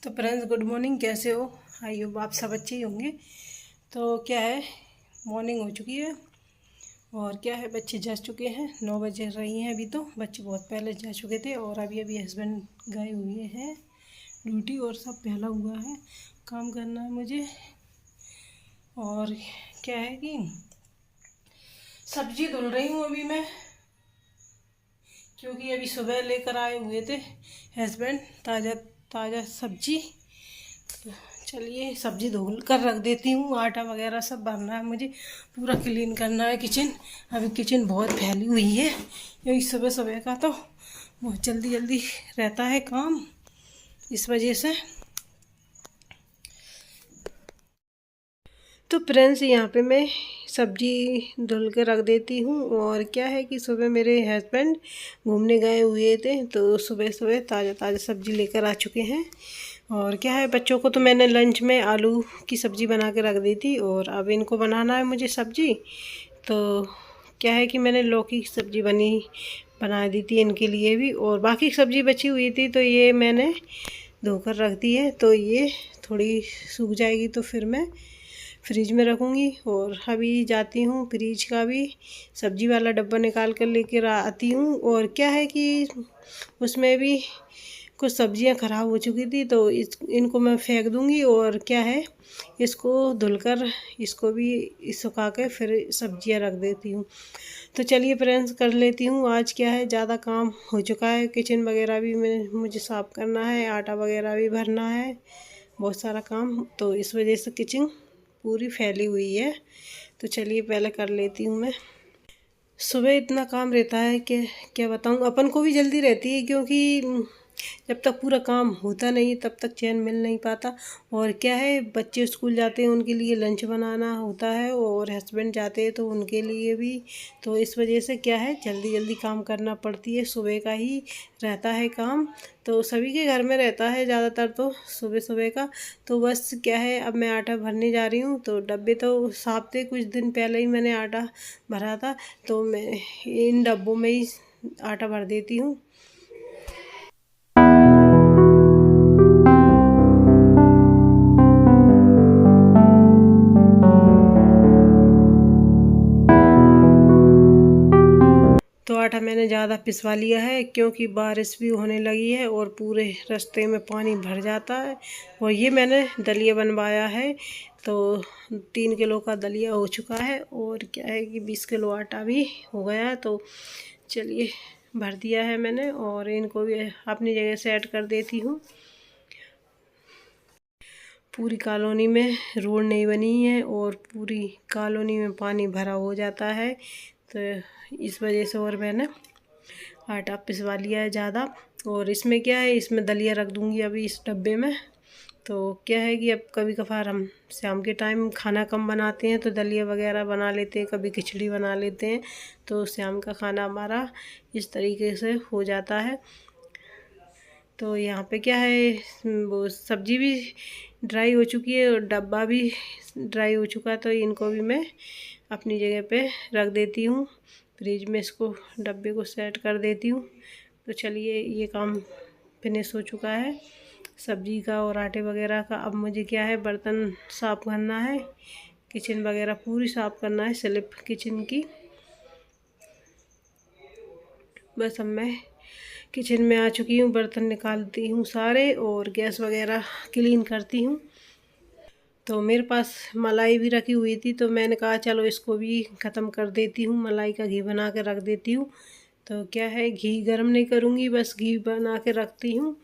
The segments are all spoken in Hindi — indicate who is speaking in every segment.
Speaker 1: तो फ्रेंड्स गुड मॉर्निंग, कैसे हो? आई होप आप सब अच्छे ही होंगे। तो क्या है, मॉर्निंग हो चुकी है और क्या है, बच्चे जा चुके हैं। 9 बजे रही हैं अभी। तो बच्चे बहुत पहले जा चुके थे और अभी अभी हस्बैंड गए हुए हैं ड्यूटी और सब पहला हुआ है, काम करना है मुझे। और क्या है कि सब्जी धुल रही हूँ अभी मैं, क्योंकि अभी सुबह लेकर आए हुए थे हस्बैंड ताज़ा ताज़ा सब्जी। चलिए सब्जी धुल कर रख देती हूँ। आटा वगैरह सब भरना है मुझे, पूरा क्लीन करना है किचन। अभी किचन बहुत फैली हुई है, यही सुबह सुबह का तो बहुत जल्दी जल्दी रहता है काम, इस वजह से। तो फ्रेंड्स यहाँ पे मैं सब्जी धुल के रख देती हूँ। और क्या है कि सुबह मेरे हस्बैंड घूमने गए हुए थे, तो सुबह सुबह ताज़ा ताज़ा सब्जी लेकर आ चुके हैं। और क्या है, बच्चों को तो मैंने लंच में आलू की सब्ज़ी बना के रख दी थी और अब इनको बनाना है मुझे सब्ज़ी। तो क्या है कि मैंने लौकी की सब्ज़ी बना दी थी इनके लिए भी, और बाकी सब्ज़ी बची हुई थी तो ये मैंने धोकर रख दी है। तो ये थोड़ी सूख जाएगी तो फिर मैं फ्रिज में रखूँगी। और अभी जाती हूँ फ्रिज का भी सब्ज़ी वाला डब्बा निकाल कर लेकर आती हूँ। और क्या है कि उसमें भी कुछ सब्जियां ख़राब हो चुकी थी, तो इनको मैं फेंक दूँगी। और क्या है, इसको धुलकर इसको भी सुखा के फिर सब्जियां रख देती हूँ। तो चलिए फ्रेंड्स, कर लेती हूँ। आज क्या है, ज़्यादा काम हो चुका है, किचन वगैरह भी मुझे साफ़ करना है, आटा वगैरह भी भरना है, बहुत सारा काम। तो इस वजह से किचन पूरी फैली हुई है। तो चलिए पहले कर लेती हूँ मैं। सुबह इतना काम रहता है कि क्या बताऊँ, अपन को भी जल्दी रहती है, क्योंकि जब तक पूरा काम होता नहीं तब तक चैन मिल नहीं पाता। और क्या है, बच्चे स्कूल जाते हैं, उनके लिए लंच बनाना होता है, और हस्बैंड जाते हैं तो उनके लिए भी। तो इस वजह से क्या है, जल्दी जल्दी काम करना पड़ती है, सुबह का ही रहता है काम। तो सभी के घर में रहता है ज़्यादातर तो सुबह सुबह का। तो बस क्या है, अब मैं आटा भरने जा रही हूँ। तो डब्बे तो साफ थे, कुछ दिन पहले ही मैंने आटा भरा था, तो मैं इन डब्बों में ही आटा भर देती हूँ। तो आटा मैंने ज़्यादा पिसवा लिया है, क्योंकि बारिश भी होने लगी है और पूरे रास्ते में पानी भर जाता है। और ये मैंने दलिया बनवाया है, तो 3 किलो का दलिया हो चुका है। और क्या है कि 20 किलो आटा भी हो गया है। तो चलिए भर दिया है मैंने, और इनको भी अपनी जगह सेट कर देती हूँ। पूरी कॉलोनी में रोड नहीं बनी है और पूरी कॉलोनी में पानी भरा हो जाता है, तो इस वजह से। और मैंने आटा पिसवा लिया है ज़्यादा। और इसमें क्या है, इसमें दलिया रख दूँगी अभी इस डब्बे में। तो क्या है कि अब कभी कभार हम शाम के टाइम खाना कम बनाते हैं, तो दलिया वगैरह बना लेते हैं, कभी खिचड़ी बना लेते हैं। तो शाम का खाना हमारा इस तरीके से हो जाता है। तो यहाँ पे क्या है, वो सब्ज़ी भी ड्राई हो चुकी है और डब्बा भी ड्राई हो चुका है। तो इनको भी मैं अपनी जगह पे रख देती हूँ फ्रिज में, इसको डब्बे को सेट कर देती हूँ। तो चलिए ये काम फिनिश हो चुका है सब्ज़ी का और आटे वगैरह का। अब मुझे क्या है, बर्तन साफ़ करना है, किचन वगैरह पूरी साफ़ करना है, स्लिप किचन की। बस अब मैं किचन में आ चुकी हूँ, बर्तन निकालती हूँ सारे और गैस वगैरह क्लीन करती हूँ। तो मेरे पास मलाई भी रखी हुई थी, तो मैंने कहा चलो इसको भी ख़त्म कर देती हूँ, मलाई का घी बना के रख देती हूँ। तो क्या है, घी गर्म नहीं करूँगी, बस घी बना के रखती हूँ।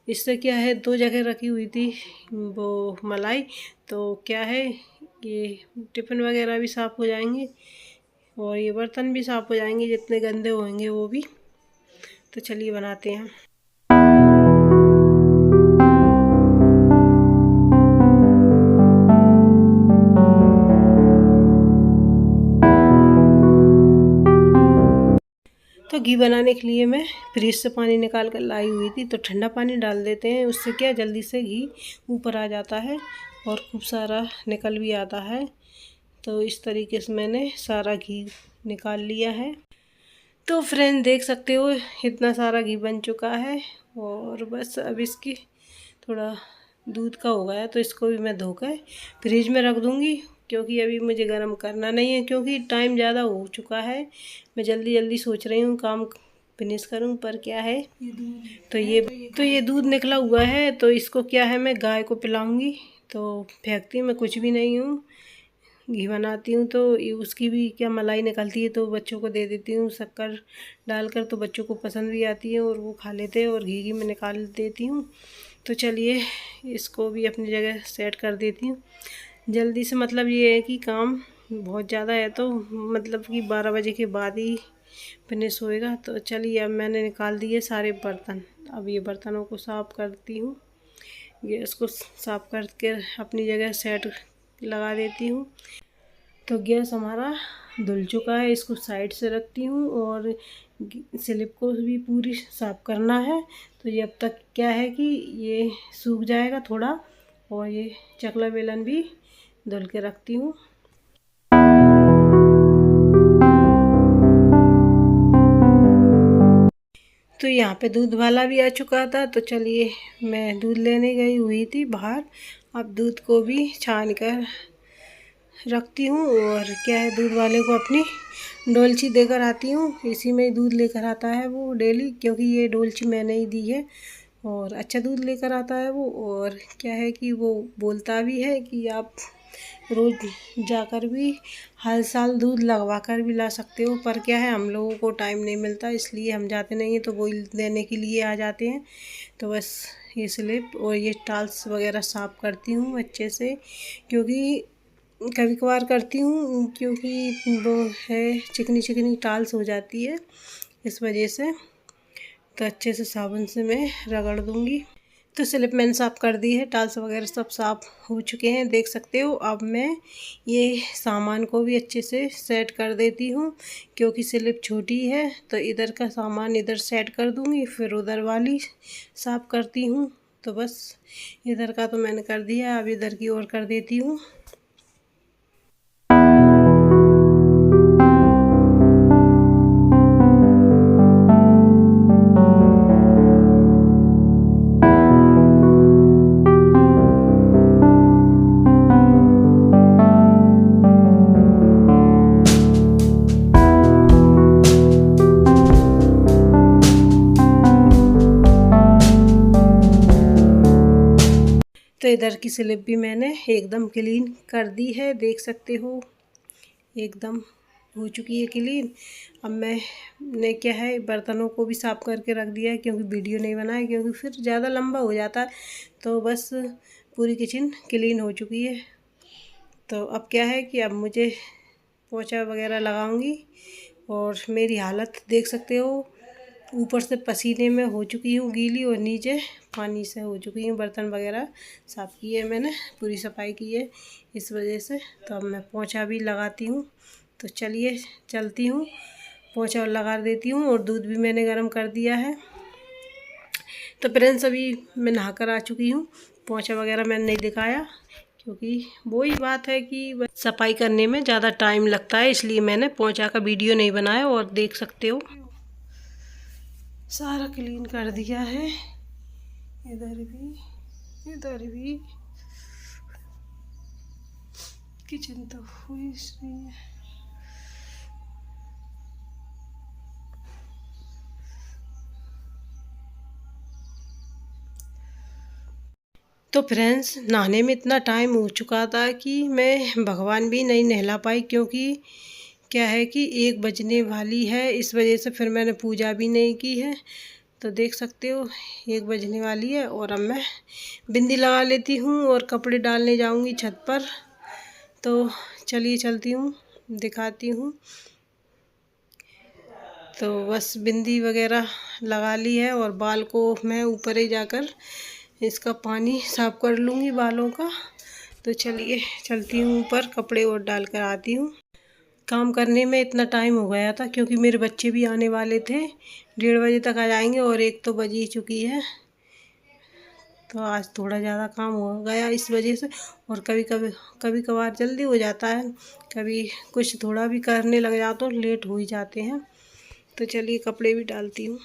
Speaker 1: इससे क्या है, 2 जगह रखी हुई थी वो मलाई। तो क्या है, ये टिफ़िन वगैरह भी साफ़ हो जाएंगे और ये बर्तन भी साफ़ हो जाएंगे, जितने गंदे होंगे वो भी। तो चलिए बनाते हैं। तो घी बनाने के लिए मैं फ्रिज से पानी निकाल कर लाई हुई थी। तो ठंडा पानी डाल देते हैं, उससे क्या जल्दी से घी ऊपर आ जाता है और खूब सारा निकल भी आता है। तो इस तरीके से मैंने सारा घी निकाल लिया है। तो फ्रेंड देख सकते हो, इतना सारा घी बन चुका है। और बस अब इसकी थोड़ा दूध का हो गया, तो इसको भी मैं धोकर फ्रिज में रख दूँगी, क्योंकि अभी मुझे गर्म करना नहीं है, क्योंकि टाइम ज़्यादा हो चुका है। मैं जल्दी जल्दी सोच रही हूँ काम फिनिश करूँ, पर क्या है तो ये दूध निकला हुआ है, तो इसको क्या है मैं गाय को पिलाऊंगी। तो फेंकती मैं कुछ भी नहीं हूँ, घी बनाती हूँ तो उसकी भी क्या मलाई निकलती है, तो बच्चों को दे देती हूँ शक्कर डालकर, तो बच्चों को पसंद भी आती है और वो खा लेते हैं, और घी मैं निकाल देती हूँ। तो चलिए इसको भी अपनी जगह सेट कर देती हूँ जल्दी से। मतलब ये है कि काम बहुत ज़्यादा है, तो मतलब कि 12 बजे के बाद ही फिनिश होएगा। तो चलिए अब मैंने निकाल दिए सारे बर्तन, अब ये बर्तनों को साफ़ करती हूँ, गैस को साफ़ करके अपनी जगह सेट लगा देती हूँ। तो गैस हमारा धुल चुका है, इसको साइड से रखती हूँ, और स्लिप को भी पूरी साफ़ करना है। तो ये अब तक क्या है कि ये सूख जाएगा थोड़ा, और ये चकला बेलन भी धुल के रखती हूँ। तो यहाँ पे दूध वाला भी आ चुका था, तो चलिए मैं दूध लेने गई हुई थी बाहर, अब दूध को भी छान कर रखती हूँ। और क्या है, दूध वाले को अपनी डोलची देकर आती हूँ, इसी में दूध लेकर आता है वो डेली, क्योंकि ये डोलची मैंने ही दी है, और अच्छा दूध लेकर आता है वो। और क्या है कि वो बोलता भी है कि आप रोज़ जाकर भी हर साल दूध लगवा कर भी ला सकते हो, पर क्या है हम लोगों को टाइम नहीं मिलता, इसलिए हम जाते नहीं हैं, तो वो देने के लिए आ जाते हैं। तो बस ये स्लिप और ये टाल्स वगैरह साफ़ करती हूँ अच्छे से, क्योंकि कभी कभार करती हूँ, क्योंकि वो है चिकनी चिकनी टाल्स हो जाती है इस वजह से। तो अच्छे से साबुन से मैं रगड़ दूँगी। तो स्लिप मैंने साफ़ कर दी है, टाल्स वगैरह सब साफ़ हो चुके हैं, देख सकते हो। अब मैं ये सामान को भी अच्छे से सेट कर देती हूँ, क्योंकि स्लिप छोटी है, तो इधर का सामान इधर सेट कर दूँगी, फिर उधर वाली साफ़ करती हूँ। तो बस इधर का तो मैंने कर दिया, अब इधर की ओर कर देती हूँ। तो इधर की स्लिप भी मैंने एकदम क्लीन कर दी है, देख सकते हो एकदम हो चुकी है क्लीन। अब मैंने क्या है बर्तनों को भी साफ़ करके रख दिया है, क्योंकि वीडियो नहीं बनाया, क्योंकि फिर ज़्यादा लंबा हो जाता है। तो बस पूरी किचन क्लीन हो चुकी है। तो अब क्या है कि अब मुझे पोछा वगैरह लगाऊंगी, और मेरी हालत देख सकते हो, ऊपर से पसीने में हो चुकी हूँ गीली, और नीचे पानी से हो चुकी हूँ। बर्तन वगैरह साफ़ किए मैंने, पूरी सफाई की है इस वजह से। तो अब मैं पोछा भी लगाती हूँ। तो चलिए चलती हूँ, पोछा लगा देती हूँ, और दूध भी मैंने गर्म कर दिया है। तो फ्रेंड्स अभी मैं नहा कर आ चुकी हूँ, पोछा वगैरह मैंने नहीं दिखाया, क्योंकि वही बात है कि सफाई करने में ज़्यादा टाइम लगता है, इसलिए मैंने पोछा का वीडियो नहीं बनाया। और देख सकते हो सारा क्लीन कर दिया है, इधर भी किचन तो हुई नहीं है। तो फ्रेंड्स नहाने में इतना टाइम हो चुका था कि मैं भगवान भी नहीं नहला पाई, क्योंकि क्या है कि 1 बजने वाली है, इस वजह से फिर मैंने पूजा भी नहीं की है। तो देख सकते हो 1 बजने वाली है, और अब मैं बिंदी लगा लेती हूँ और कपड़े डालने जाऊँगी छत पर। तो चलिए चलती हूँ, दिखाती हूँ। तो बस बिंदी वगैरह लगा ली है, और बाल को मैं ऊपर ही जाकर इसका पानी साफ़ कर लूँगी बालों का। तो चलिए चलती हूँ ऊपर, कपड़े और डाल कर आती हूँ। काम करने में इतना टाइम हो गया था, क्योंकि मेरे बच्चे भी आने वाले थे, 1:30 बजे तक आ जाएंगे, और 1 तो बज ही चुकी है। तो आज थोड़ा ज़्यादा काम हो गया इस वजह से। और कभी कभार जल्दी हो जाता है, कभी कुछ थोड़ा भी करने लग जाओ तो लेट हो ही जाते हैं। तो चलिए कपड़े भी डालती हूँ।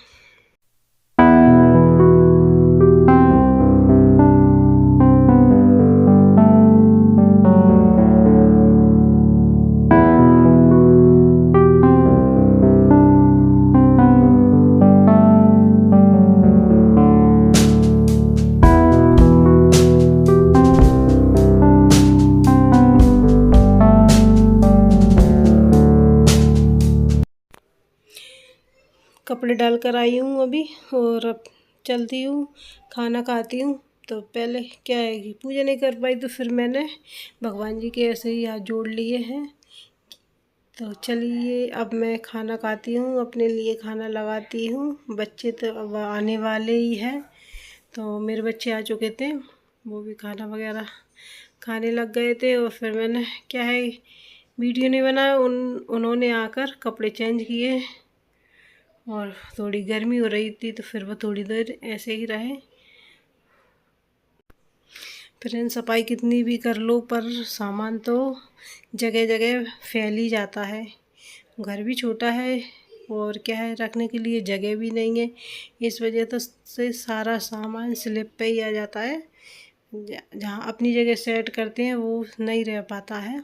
Speaker 1: कपड़े डाल कर आई हूँ अभी, और अब चलती हूँ, खाना खाती हूँ। तो पहले क्या है कि पूजा नहीं कर पाई, तो फिर मैंने भगवान जी के ऐसे ही हाथ जोड़ लिए हैं। तो चलिए अब मैं खाना खाती हूँ, अपने लिए खाना लगाती हूँ। बच्चे तो अब आने वाले ही हैं, तो मेरे बच्चे आ चुके थे, वो भी खाना वगैरह खाने लग गए थे। और फिर मैंने क्या है वीडियो नहीं बनाया, उन्होंने आकर कपड़े चेंज किए, और थोड़ी गर्मी हो रही थी तो फिर वो थोड़ी देर ऐसे ही रहे। फ्रेंड, सफाई कितनी भी कर लो पर सामान तो जगह जगह फैल ही जाता है। घर भी छोटा है, और क्या है रखने के लिए जगह भी नहीं है, इस वजह तो से सारा सामान स्लिप पे ही आ जाता है। जहाँ अपनी जगह सेट करते हैं वो नहीं रह पाता है।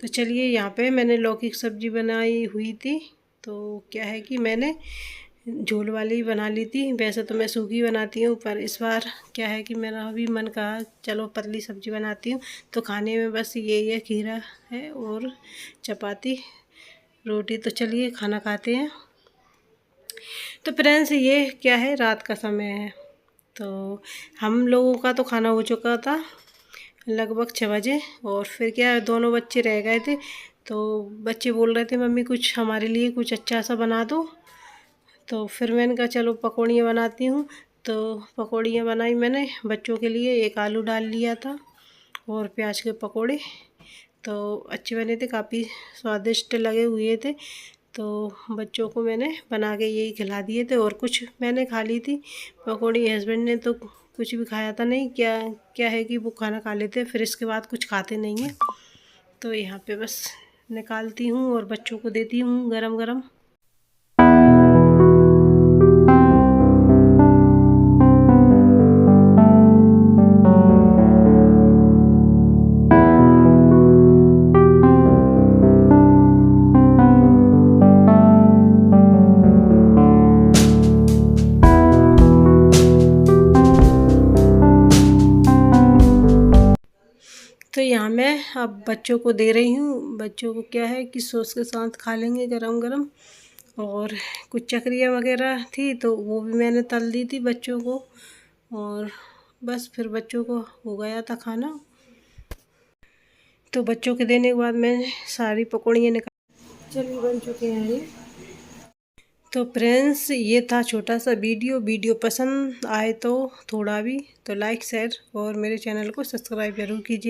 Speaker 1: तो चलिए, यहाँ पे मैंने लौकी की सब्ज़ी बनाई हुई थी, तो क्या है कि मैंने झोल वाली बना ली थी। वैसे तो मैं सूखी बनाती हूँ, पर इस बार क्या है कि मेरा भी मन कहा चलो पतली सब्ज़ी बनाती हूँ। तो खाने में बस यही है, खीरा है और चपाती रोटी। तो चलिए खाना खाते हैं। तो फ्रेंड्स, ये क्या है रात का समय है, तो हम लोगों का तो खाना हो चुका था लगभग 6 बजे। और फिर क्या, दोनों बच्चे रह गए थे, तो बच्चे बोल रहे थे मम्मी कुछ हमारे लिए कुछ अच्छा सा बना दो। तो फिर मैंने कहा चलो पकौड़ियाँ बनाती हूँ। तो पकौड़ियाँ बनाई मैंने बच्चों के लिए, एक आलू डाल लिया था और प्याज के पकौड़े। तो अच्छे बने थे, काफ़ी स्वादिष्ट लगे हुए थे। तो बच्चों को मैंने बना के यही खिला दिए थे, और कुछ मैंने खा ली थी पकौड़ी। हस्बैंड ने तो कुछ भी खाया था नहीं, क्या है कि वो खाना खा लेते फिर इसके बाद कुछ खाते नहीं हैं। तो यहाँ पे बस निकालती हूँ और बच्चों को देती हूँ गरम गरम। तो यहाँ मैं अब बच्चों को दे रही हूँ। बच्चों को क्या है कि सॉस के साथ खा लेंगे गरम गरम। और कुछ चकरियाँ वगैरह थी तो वो भी मैंने तल दी थी बच्चों को, और बस फिर बच्चों को हो गया था खाना। तो बच्चों के देने के बाद मैंने सारी पकौड़ियाँ निकाल, चलिए बन चुके हैं ये। तो फ्रेंड्स, ये था छोटा सा वीडियो पसंद आए तो थोड़ा भी तो लाइक शेयर और मेरे चैनल को सब्सक्राइब जरूर कीजिए।